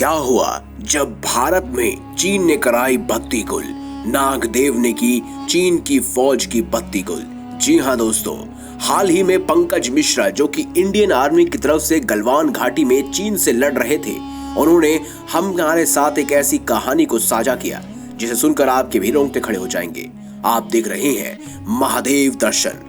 क्या हुआ जब भारत में चीन ने कराई बत्ती गुल। नागदेव ने की चीन की फौज की बत्ती गुल। जी हाँ दोस्तों, हाल ही में पंकज मिश्रा जो कि इंडियन आर्मी की तरफ से गलवान घाटी में चीन से लड़ रहे थे, उन्होंने हमारे साथ एक ऐसी कहानी को साझा किया जिसे सुनकर आपके भी रोंगटे खड़े हो जाएंगे। आप देख रहे हैं महादेव दर्शन।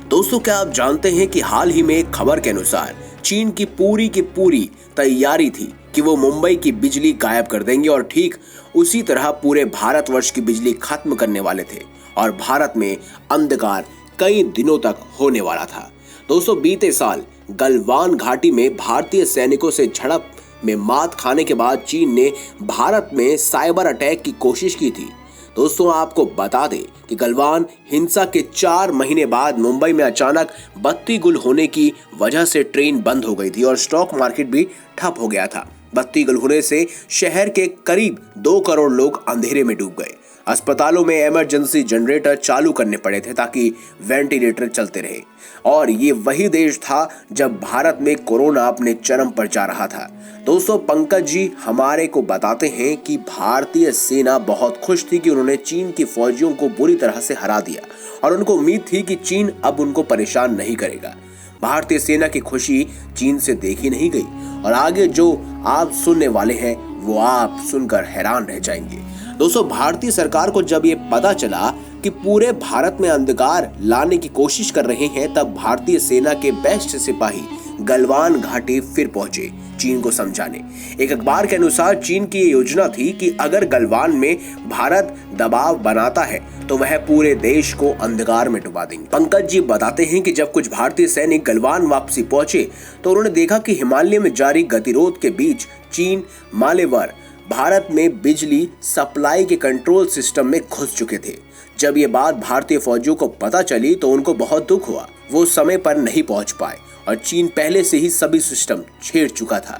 दोस्तों, क्या आप जानते हैं कि हाल ही में एक खबर के अनुसार चीन की पूरी तैयारी थी कि वो मुंबई की बिजली गायब कर देंगे और ठीक उसी तरह पूरे भारतवर्ष की बिजली खत्म करने वाले थे और भारत में अंधकार कई दिनों तक होने वाला था। दोस्तों, बीते साल गलवान घाटी में भारतीय सैनिकों से झड़प में मात खाने के बाद चीन ने भारत में साइबर अटैक की कोशिश की थी। दोस्तों, आपको बता दें कि गलवान हिंसा के 4 महीने बाद मुंबई में अचानक बत्ती गुल होने की वजह से ट्रेन बंद हो गई थी और स्टॉक मार्केट भी ठप हो गया था। बत्ती गुल होने से शहर के करीब 2 करोड़ लोग अंधेरे में डूब गए। अस्पतालों में इमरजेंसी जनरेटर चालू करने पड़े थे ताकि वेंटिलेटर चलते रहे। और ये वही देश था जब भारत में कोरोना अपने चरम पर जा रहा था। दोस्तों, पंकज जी हमारे को बताते हैं कि भारतीय सेना बहुत खुश थी कि उन्होंने चीन की फौजियों को बुरी तरह से हरा दिया और उनको उम्मीद थी कि चीन अब उनको परेशान नहीं करेगा। भारतीय सेना की खुशी चीन से देखी नहीं गई और आगे जो आप सुनने वाले हैं वो आप सुनकर हैरान रह जाएंगे। दोस्तों, भारतीय सरकार को जब ये पता चला कि पूरे भारत में अंधकार लाने की कोशिश कर रहे हैं, तब भारतीय सेना के बेस्ट सिपाही गलवान घाटी फिर पहुंचे चीन को समझाने। एक अखबार के अनुसार चीन की ये योजना थी कि अगर गलवान में भारत दबाव बनाता है तो वह पूरे देश को अंधकार में डुबा देंगे। पंकज जी बताते हैं कि जब कुछ भारतीय सैनिक गलवान वापसी पहुंचे तो उन्होंने देखा कि हिमालय में जारी गतिरोध के बीच चीन मालेवर भारत में बिजली सप्लाई के कंट्रोल सिस्टम में घुस चुके थे। जब ये बात भारतीय फौजियों को पता चली तो उनको बहुत दुख हुआ। वो समय पर नहीं पहुंच पाए और चीन पहले से ही सभी सिस्टम छेड़ चुका था।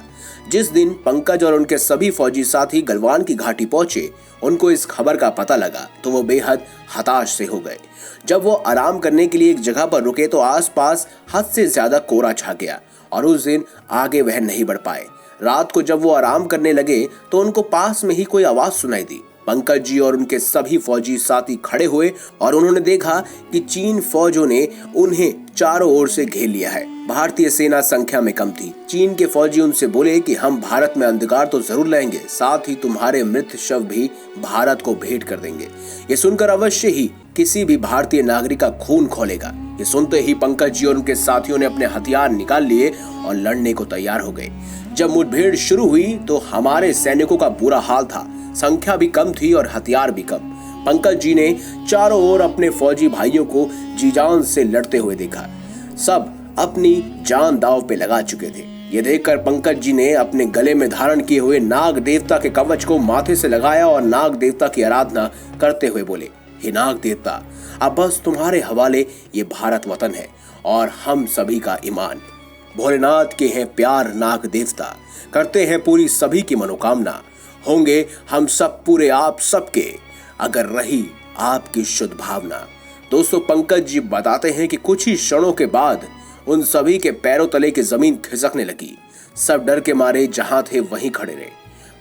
जिस दिन पंकज और उनके सभी फौजी साथी गलवान की घाटी पहुंचे, उनको इस खबर का पता लगा तो वो बेहद हताश से हो गए। जब वो आराम करने के लिए एक जगह पर रुके तो आसपास हद से ज्यादा कोहरा छा गया और उस दिन आगे वह नहीं बढ़ पाए। रात को जब वो आराम करने लगे तो उनको पास में ही कोई आवाज सुनाई दी। पंकज जी और उनके सभी फौजी साथी खड़े हुए और उन्होंने देखा कि चीन फौजों ने उन्हें चारों ओर से घेर लिया है। भारतीय सेना संख्या में कम थी। चीन के फौजी उनसे बोले कि हम भारत में अंधकार तो जरूर लाएंगे, साथ ही तुम्हारे मृत शव भी भारत को भेंट कर देंगे। ये सुनकर अवश्य ही किसी भी भारतीय नागरिक का खून खौलेगा। ये सुनते ही पंकज जी और उनके साथियों ने अपने हथियार निकाल लिए और लड़ने को तैयार हो गए। जब मुठभेड़ शुरू हुई तो हमारे सैनिकों का बुरा हाल था। संख्या भी कम थी और हथियार भी कम। पंकज जी ने चारों ओर अपने फौजी भाइयों को जी जान से लड़ते हुए देखा। सब अपनी जान दांव पे लगा चुके थे। ये देखकर पंकज जी ने अपने गले में धारण किए हुए नाग देवता के कवच को माथे से लगाया और नाग देवता की आराधना करते हुए बोले, हे नाग देवता, अब बस तुम्हारे हवाले ये भारत वतन है और हम सभी का ईमान। भोलेनाथ के हैं प्यार नाग देवता, करते हैं पूरी सभी की मनोकामना। होंगे हम सब पूरे आप सबके, अगर रही आपकी शुद्ध भावना। दोस्तों, पंकज जी बताते हैं कि कुछ ही क्षणों के बाद उन सभी के पैरों तले की जमीन खिसकने लगी। सब डर के मारे जहां थे वहीं खड़े रहे।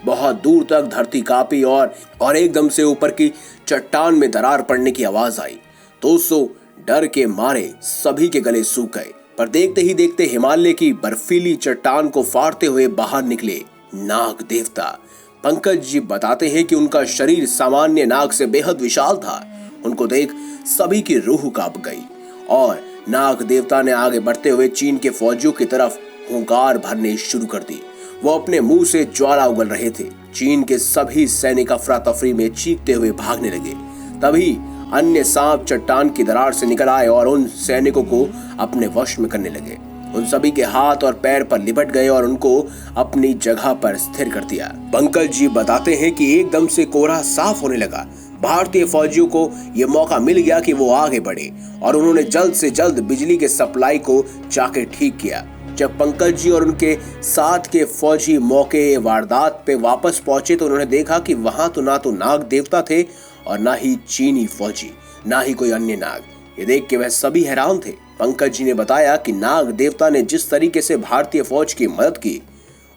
बहुत दूर तक धरती कांपी और एकदम से ऊपर की चट्टान में दरार पड़ने की आवाज आई। दोस्तों, डर के मारे सभी के गले सूख गए, पर देखते ही देखते हिमालय की बर्फीली चट्टान को फाड़ते हुए बाहर निकले नाग देवता। पंकज जी बताते हैं कि उनका शरीर सामान्य नाग से बेहद विशाल था। उनको देख सभी की रूह कांप गई और नाग देवता ने आगे बढ़ते हुए चीन के फौजियों की तरफ हुंकार भरने शुरू कर दी। वो अपने मुंह से ज्वाला उगल रहे थे। चीन के सभी सैनिक अफरा तफरी में चीखते हुए भागने लगे। तभी अन्य सांप चट्टान की दरार से निकल आए और उन सैनिकों को अपने वश में करने लगे। उन सभी के हाथ और पैर पर लिपट गए और उनको अपनी जगह पर स्थिर कर दिया। पंकज जी बताते हैं कि एकदम से कोहरा साफ होने लगा। भारतीय फौजियों को यह मौका मिल गया कि वो आगे बढ़े और उन्होंने जल्द से जल्द बिजली के सप्लाई को जाके ठीक किया। जब पंकज जी और उनके साथ के फौजी मौके वारदात पे वापस पहुंचे तो उन्होंने देखा कि वहां तो ना तो नाग देवता थे और ना ही चीनी फौजी, ना ही कोई अन्य नाग। ये देख के वह सभी हैरान थे। पंकज जी ने बताया कि नाग देवता ने जिस तरीके से भारतीय फौज की मदद की,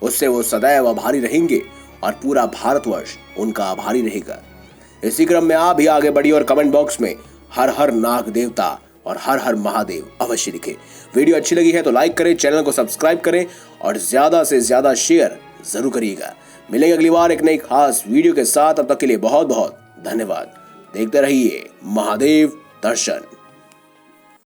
उससे वो सदैव आभारी रहेंगे और पूरा भारतवर्ष उनका आभारी रहेगा। इसी क्रम में आप भी आगे बढ़िए और कमेंट बॉक्स में हर हर नाग देवता और हर हर महादेव अवश्य लिखें। वीडियो अच्छी लगी है तो लाइक करें, चैनल को सब्सक्राइब करें और ज्यादा से ज्यादा शेयर जरूर करिएगा। मिलेंगे अगली बार एक नई खास वीडियो के साथ। तब तक के लिए बहुत बहुत धन्यवाद। देखते रहिए महादेव दर्शन।